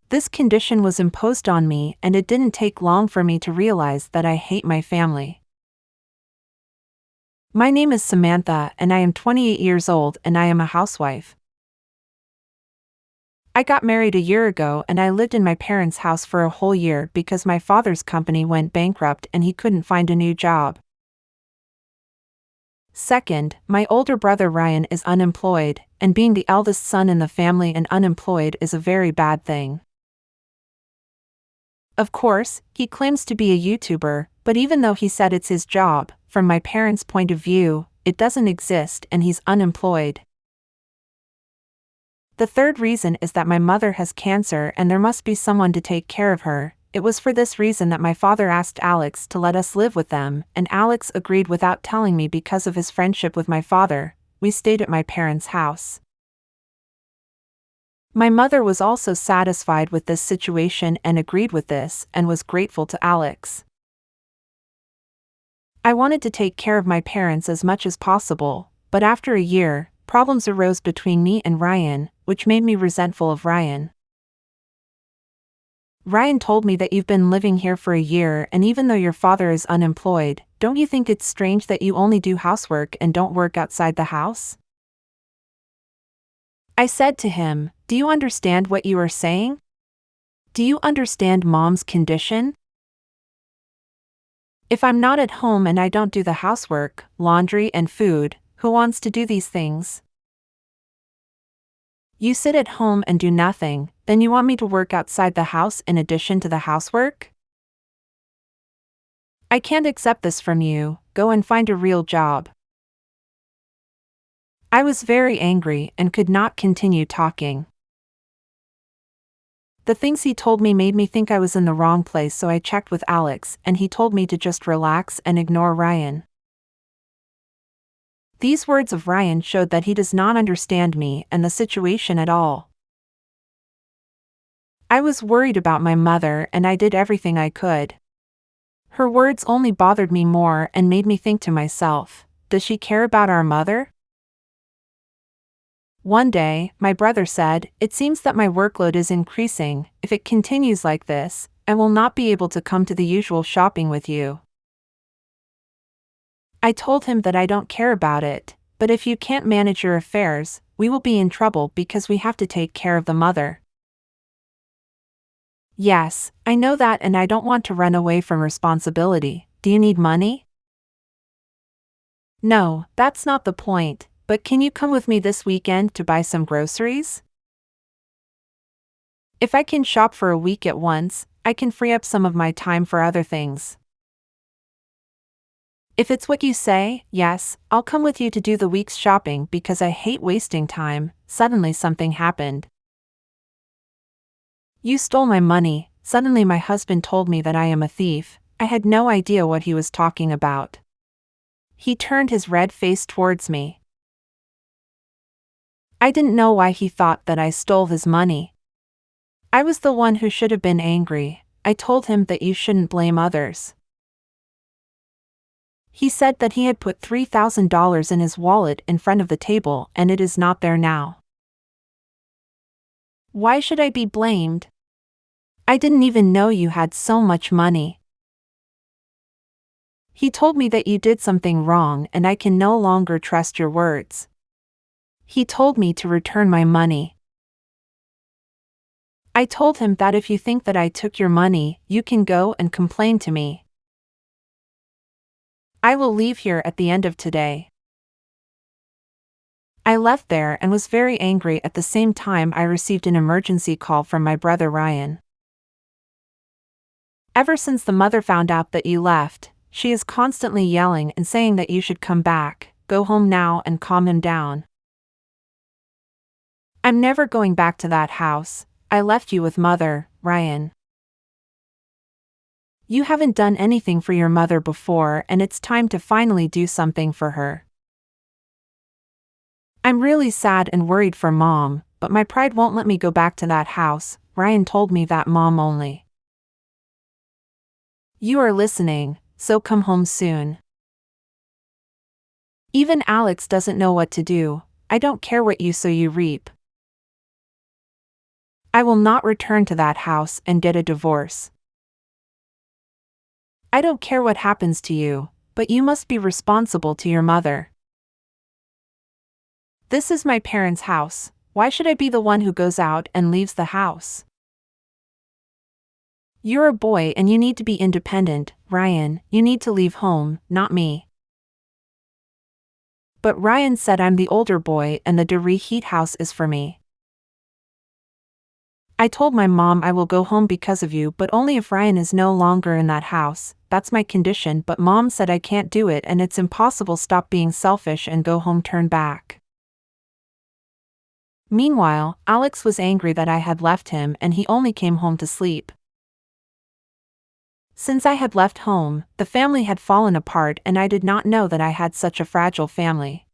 This condition was imposed on me, and it didn't take long for me to realize that I hate my family. My name is Samantha, and I am 28 years old, and I am a housewife. I got married a year ago, and I lived in my parents' house for a whole year because my father's company went bankrupt and he couldn't find a new job. Second, my older brother Ryan is unemployed, and being the eldest son in the family and unemployed is a very bad thing. Of course, he claims to be a YouTuber, but even though he said it's his job, from my parents' point of view, it doesn't exist and he's unemployed. The third reason is that my mother has cancer and there must be someone to take care of her. It was for this reason that my father asked Alex to let us live with them, and Alex agreed without telling me because of his friendship with my father. We stayed at my parents' house. My mother was also satisfied with this situation and agreed with this and was grateful to Alex. I wanted to take care of my parents as much as possible, but after a year, problems arose between me and Ryan, which made me resentful of Ryan. Ryan told me that you've been living here for a year, and even though your father is unemployed, don't you think it's strange that you only do housework and don't work outside the house? I said to him, "Do you understand what you are saying? Do you understand Mom's condition? If I'm not at home and I don't do the housework, laundry and food, who wants to do these things? You sit at home and do nothing, then you want me to work outside the house in addition to the housework? I can't accept this from you. Go and find a real job." I was very angry and could not continue talking. The things he told me made me think I was in the wrong place, so I checked with Alex and he told me to just relax and ignore Ryan. These words of Ryan showed that he does not understand me and the situation at all. I was worried about my mother and I did everything I could. Her words only bothered me more and made me think to myself, does she care about our mother? One day, my brother said, "It seems that my workload is increasing. If it continues like this, I will not be able to come to the usual shopping with you." I told him that I don't care about it, but if you can't manage your affairs, we will be in trouble because we have to take care of the mother. Yes, I know that, and I don't want to run away from responsibility. Do you need money? No, that's not the point. But can you come with me this weekend to buy some groceries? If I can shop for a week at once, I can free up some of my time for other things. If it's what you say, yes, I'll come with you to do the week's shopping because I hate wasting time. Suddenly something happened. You stole my money. Suddenly my husband told me that I am a thief. I had no idea what he was talking about. He turned his red face towards me. I didn't know why he thought that I stole his money. I was the one who should have been angry. I told him that you shouldn't blame others. He said that he had put $3,000 in his wallet in front of the table and it is not there now. Why should I be blamed? I didn't even know you had so much money. He told me that you did something wrong and I can no longer trust your words. He told me to return my money. I told him that if you think that I took your money, you can go and complain to me. I will leave here at the end of today. I left there and was very angry. At the same time, I received an emergency call from my brother Ryan. Ever since the mother found out that you left, she is constantly yelling and saying that you should come back, go home now and calm him down. I'm never going back to that house. I left you with Mother, Ryan. You haven't done anything for your mother before and it's time to finally do something for her. I'm really sad and worried for Mom, but my pride won't let me go back to that house. Ryan told me that Mom only. You are listening, so come home soon. Even Alex doesn't know what to do. I don't care what you sow you reap. I will not return to that house and get a divorce. I don't care what happens to you, but you must be responsible to your mother. This is my parents' house. Why should I be the one who goes out and leaves the house? You're a boy and you need to be independent, Ryan. You need to leave home, not me. But Ryan said I'm the older boy and the reheat house is for me. I told my mom I will go home because of you, but only if Ryan is no longer in that house. That's my condition, but mom said I can't do it and it's impossible. Stop being selfish and go home, turn back. Meanwhile, Alex was angry that I had left him and he only came home to sleep. Since I had left home, the family had fallen apart and I did not know that I had such a fragile family.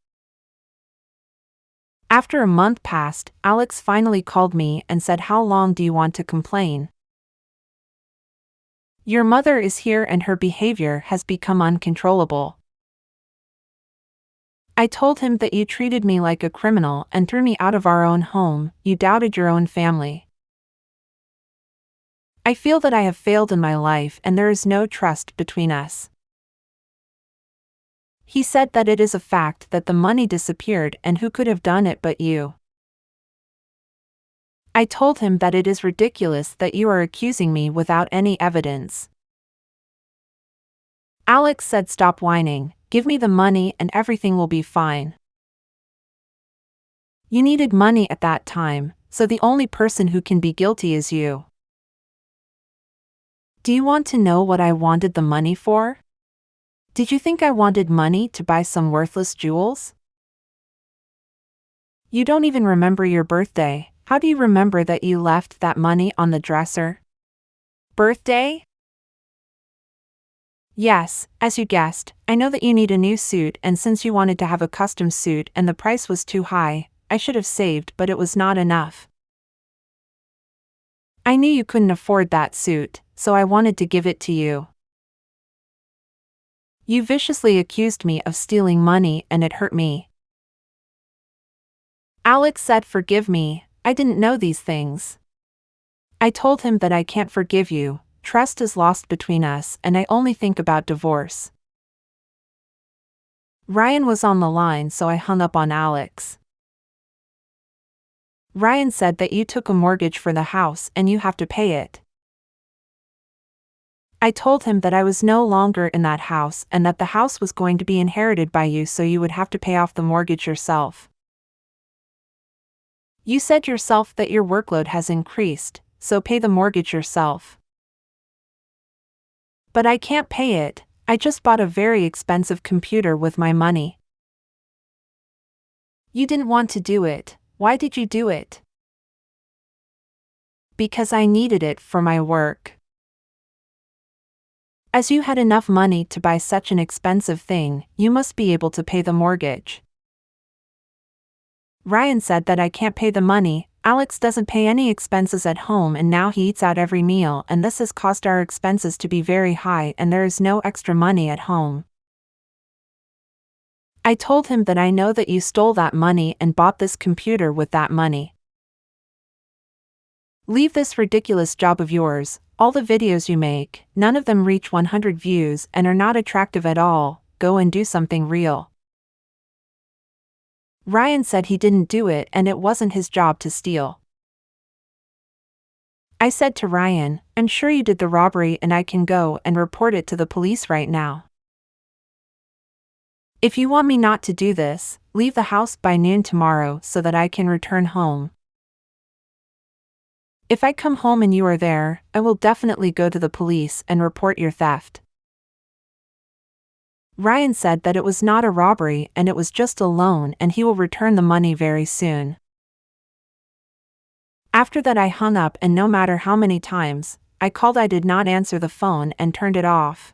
After a month passed, Alex finally called me and said, "How long do you want to complain? Your mother is here and her behavior has become uncontrollable." I told him that you treated me like a criminal and threw me out of our own home. You doubted your own family. I feel that I have failed in my life and there is no trust between us. He said that it is a fact that the money disappeared and who could have done it but you. I told him that it is ridiculous that you are accusing me without any evidence. Alex said, "Stop whining, give me the money and everything will be fine. You needed money at that time, so the only person who can be guilty is you." Do you want to know what I wanted the money for? Did you think I wanted money to buy some worthless jewels? You don't even remember your birthday. How do you remember that you left that money on the dresser? Birthday? Yes, as you guessed, I know that you need a new suit, and since you wanted to have a custom suit and the price was too high, I should have saved, but it was not enough. I knew you couldn't afford that suit, so I wanted to give it to you. You viciously accused me of stealing money and it hurt me. Alex said, "Forgive me, I didn't know these things." I told him that I can't forgive you, trust is lost between us and I only think about divorce. Ryan was on the line, so I hung up on Alex. Ryan said that you took a mortgage for the house and you have to pay it. I told him that I was no longer in that house and that the house was going to be inherited by you, so you would have to pay off the mortgage yourself. You said yourself that your workload has increased, so pay the mortgage yourself. But I can't pay it, I just bought a very expensive computer with my money. You didn't want to do it. Why did you do it? Because I needed it for my work. As you had enough money to buy such an expensive thing, you must be able to pay the mortgage. Ryan said that I can't pay the money. Alex doesn't pay any expenses at home and now he eats out every meal, and this has caused our expenses to be very high and there is no extra money at home. I told him that I know that you stole that money and bought this computer with that money. Leave this ridiculous job of yours. All the videos you make, none of them reach 100 views and are not attractive at all. Go and do something real. Ryan said he didn't do it and it wasn't his job to steal. I said to Ryan, "I'm sure you did the robbery and I can go and report it to the police right now. If you want me not to do this, leave the house by noon tomorrow so that I can return home. If I come home and you are there, I will definitely go to the police and report your theft." Ryan said that it was not a robbery and it was just a loan and he will return the money very soon. After that I hung up, and no matter how many times I called, I did not answer the phone and turned it off.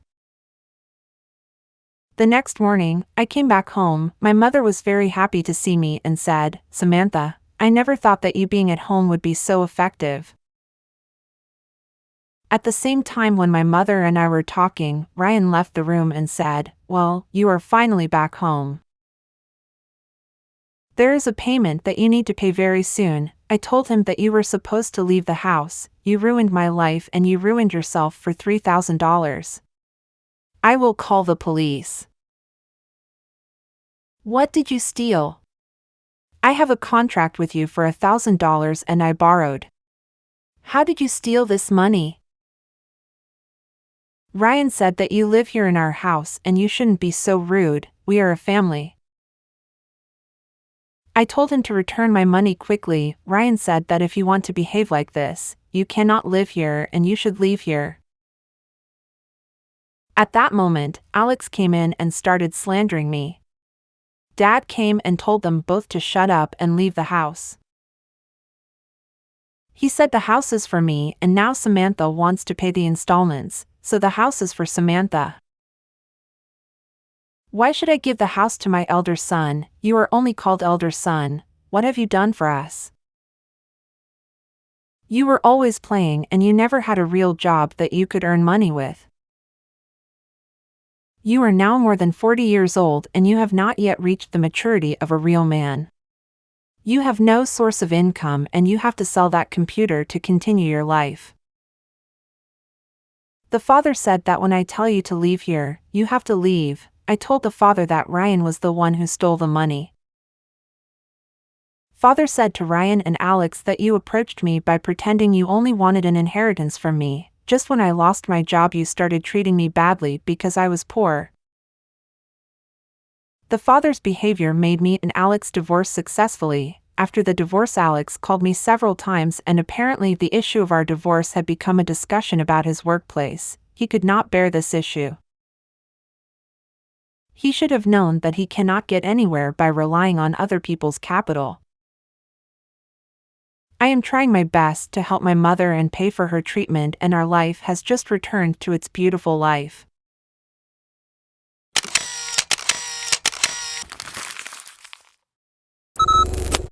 The next morning, I came back home. My mother was very happy to see me and said, "Samantha, I never thought that you being at home would be so effective." At the same time when my mother and I were talking, Ryan left the room and said, "Well, you are finally back home. There is a payment that you need to pay very soon. I told him that you were supposed to leave the house, you ruined my life and you ruined yourself for $3,000. I will call the police. What did you steal? I have a contract with you for $1,000 and I borrowed. How did you steal this money? Ryan said that you live here in our house and you shouldn't be so rude, we are a family. I told him to return my money quickly. Ryan said that if you want to behave like this, you cannot live here and you should leave here. At that moment, Alex came in and started slandering me. Dad came and told them both to shut up and leave the house. He said the house is for me and now Samantha wants to pay the installments, so the house is for Samantha. Why should I give the house to my elder son? You are only called elder son. What have you done for us? You were always playing and you never had a real job that you could earn money with. You are now more than 40 years old and you have not yet reached the maturity of a real man. You have no source of income and you have to sell that computer to continue your life. The father said that when I tell you to leave here, you have to leave. I told the father that Ryan was the one who stole the money. Father said to Ryan and Alex that you approached me by pretending you only wanted an inheritance from me. Just when I lost my job you started treating me badly because I was poor. The father's behavior made me and Alex divorce successfully. After the divorce Alex called me several times and apparently the issue of our divorce had become a discussion about his workplace. He could not bear this issue. He should have known that he cannot get anywhere by relying on other people's capital. I am trying my best to help my mother and pay for her treatment and our life has just returned to its beautiful life.